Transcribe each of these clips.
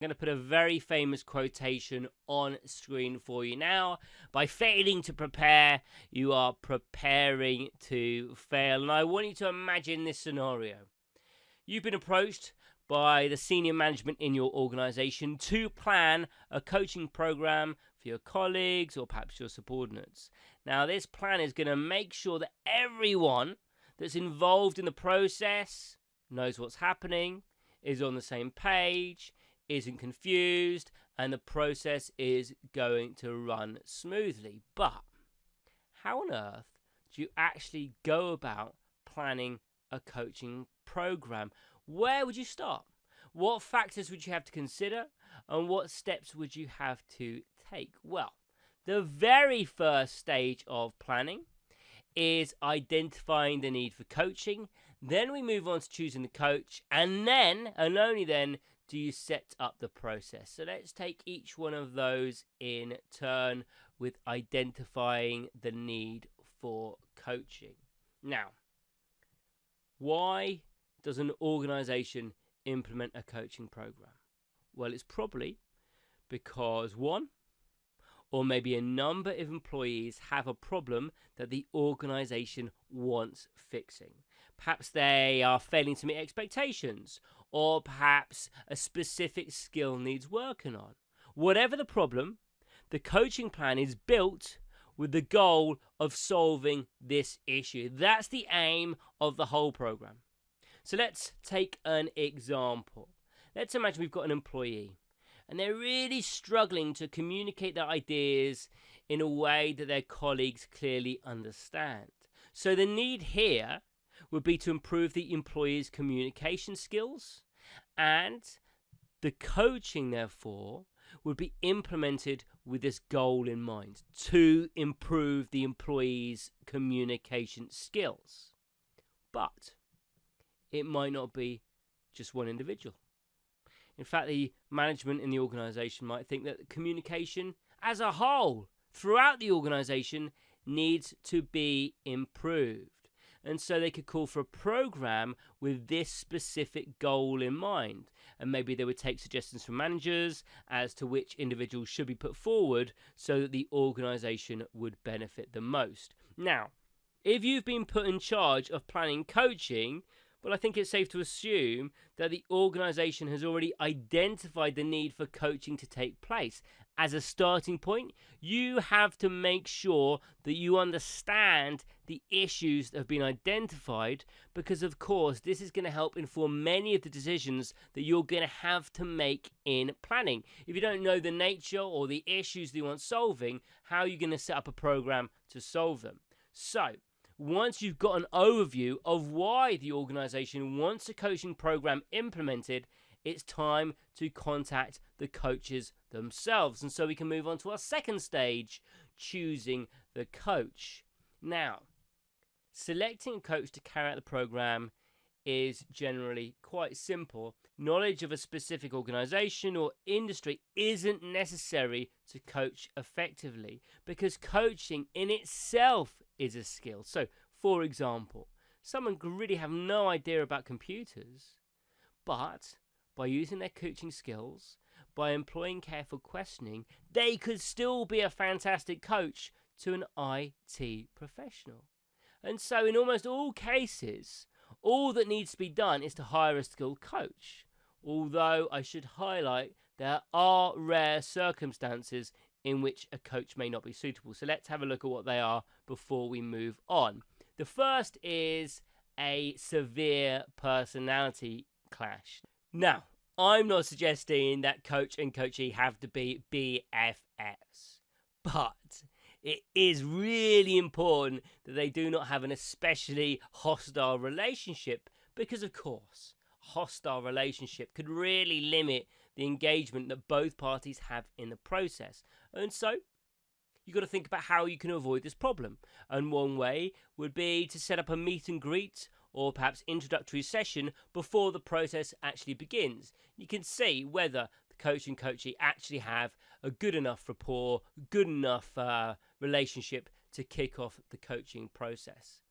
I'm going to put a very famous quotation on screen for you now. By failing to prepare, you are preparing to fail. And I want you to imagine this scenario. You've been approached by the senior management in your organization to plan a coaching program for your colleagues or perhaps your subordinates. Now, this plan is going to make sure that everyone that's involved in the process knows what's happening, is on the same page, isn't confused, and the process is going to run smoothly. But how on earth do you actually go about planning a coaching program? Where would you start? What factors would you have to consider? And what steps would you have to take? Well, the very first stage of planning is identifying the need for coaching. Then we move on to choosing the coach, and then, and only then, do you set up the process. So let's take each one of those in turn with identifying the need for coaching. Now, why does an organization implement a coaching program? Well, it's probably because one, or maybe a number of employees have a problem that the organization wants fixing. Perhaps they are failing to meet expectations, or perhaps a specific skill needs working on. Whatever the problem, the coaching plan is built with the goal of solving this issue. That's the aim of the whole program. So let's take an example. Let's imagine we've got an employee and they're really struggling to communicate their ideas in a way that their colleagues clearly understand. So the need here would be to improve the employee's communication skills, and the coaching, therefore, would be implemented with this goal in mind, to improve the employee's communication skills. But it might not be just one individual. In fact, the management in the organization might think that communication as a whole throughout the organization needs to be improved. And so they could call for a program with this specific goal in mind. And maybe they would take suggestions from managers as to which individuals should be put forward so that the organization would benefit the most. Now, if you've been put in charge of planning coaching, well, I think it's safe to assume that the organization has already identified the need for coaching to take place. As a starting point, you have to make sure that you understand the issues that have been identified, because, of course, this is going to help inform many of the decisions that you're going to have to make in planning. If you don't know the nature or the issues that you want solving, how are you going to set up a program to solve them? So, once you've got an overview of why the organization wants a coaching program implemented, it's time to contact the coaches themselves. And so we can move on to our second stage, choosing the coach. Now, selecting a coach to carry out the program is generally quite simple. Knowledge of a specific organization or industry isn't necessary to coach effectively, because coaching in itself is a skill. So, for example, someone could really have no idea about computers, but by using their coaching skills, by employing careful questioning, they could still be a fantastic coach to an IT professional. And so in almost all cases, all that needs to be done is to hire a skilled coach. Although I should highlight there are rare circumstances in which a coach may not be suitable. So let's have a look at what they are before we move on. The first is a severe personality clash. Now, I'm not suggesting that coach and coachee have to be BFFs, but it is really important that they do not have an especially hostile relationship, because, of course, hostile relationship could really limit the engagement that both parties have in the process. And so you've got to think about how you can avoid this problem. And one way would be to set up a meet and greet or perhaps introductory session before the process actually begins. You can see whether the coach and coachee actually have a good enough rapport, good enough relationship to kick off the coaching process.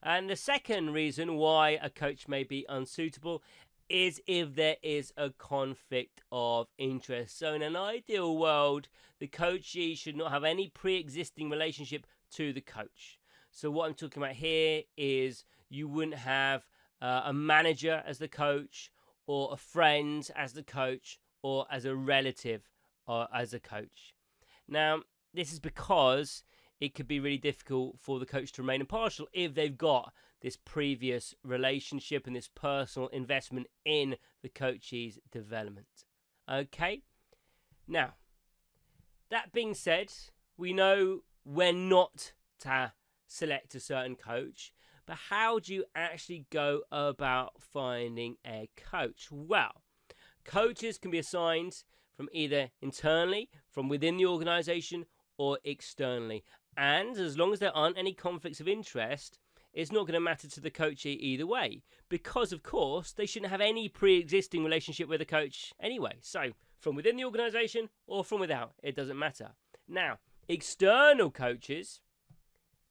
And the second reason why a coach may be unsuitable is if there is a conflict of interest. So in an ideal world, the coachee should not have any pre-existing relationship to the coach. So what I'm talking about here is you wouldn't have a manager as the coach, or a friend as the coach, or as a relative as a coach. Now, this is because it could be really difficult for the coach to remain impartial if they've got this previous relationship and this personal investment in the coachee's development. Okay? Now, that being said, we know when not to select a certain coach, but how do you actually go about finding a coach? Well, coaches can be assigned from either internally, from within the organization, or externally. And as long as there aren't any conflicts of interest, it's not going to matter to the coachee either way, because of course they shouldn't have any pre-existing relationship with the coach anyway. So from within the organization or from without, it doesn't matter. Now, external coaches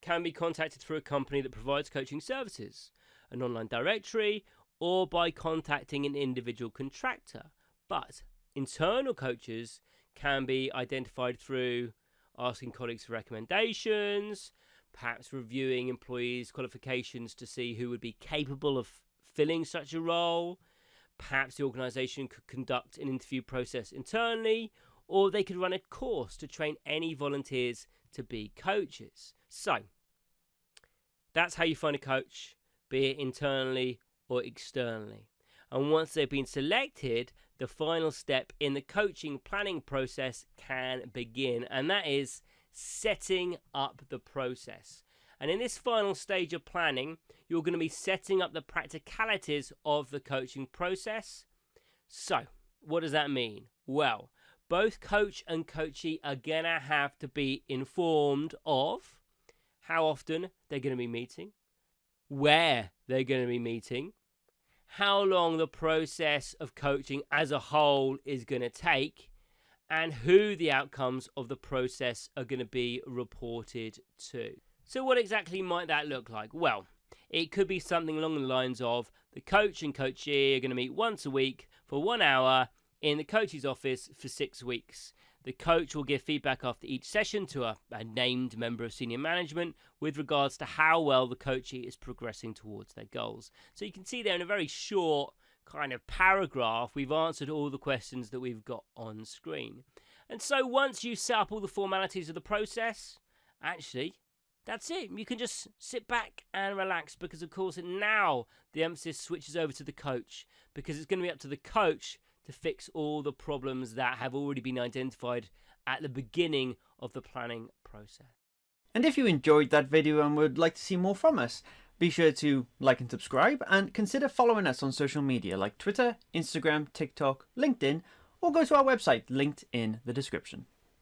can be contacted through a company that provides coaching services, an online directory, or by contacting an individual contractor. But internal coaches can be identified through asking colleagues for recommendations, perhaps reviewing employees' qualifications to see who would be capable of filling such a role. Perhaps the organisation could conduct an interview process internally, or they could run a course to train any volunteers to be coaches. So, that's how you find a coach, be it internally or externally. And once they've been selected, the final step in the coaching planning process can begin, and that is setting up the process. And in this final stage of planning, you're going to be setting up the practicalities of the coaching process. So, what does that mean? Well, both coach and coachee are going to have to be informed of how often they're going to be meeting, where they're going to be meeting, how long the process of coaching as a whole is going to take, and who the outcomes of the process are going to be reported to. So what exactly might that look like? Well, it could be something along the lines of the coach and coachee are going to meet once a week for 1 hour in the coach's office for 6 weeks. The coach will give feedback after each session to a named member of senior management with regards to how well the coachee is progressing towards their goals. So you can see there in a very short kind of paragraph, we've answered all the questions that we've got on screen. And so once you set up all the formalities of the process, actually, that's it. You can just sit back and relax, because of course now the emphasis switches over to the coach, because it's going to be up to the coach to fix all the problems that have already been identified at the beginning of the planning process. And if you enjoyed that video and would like to see more from us, be sure to like and subscribe, and consider following us on social media like Twitter, Instagram, TikTok, LinkedIn, or go to our website linked in the description.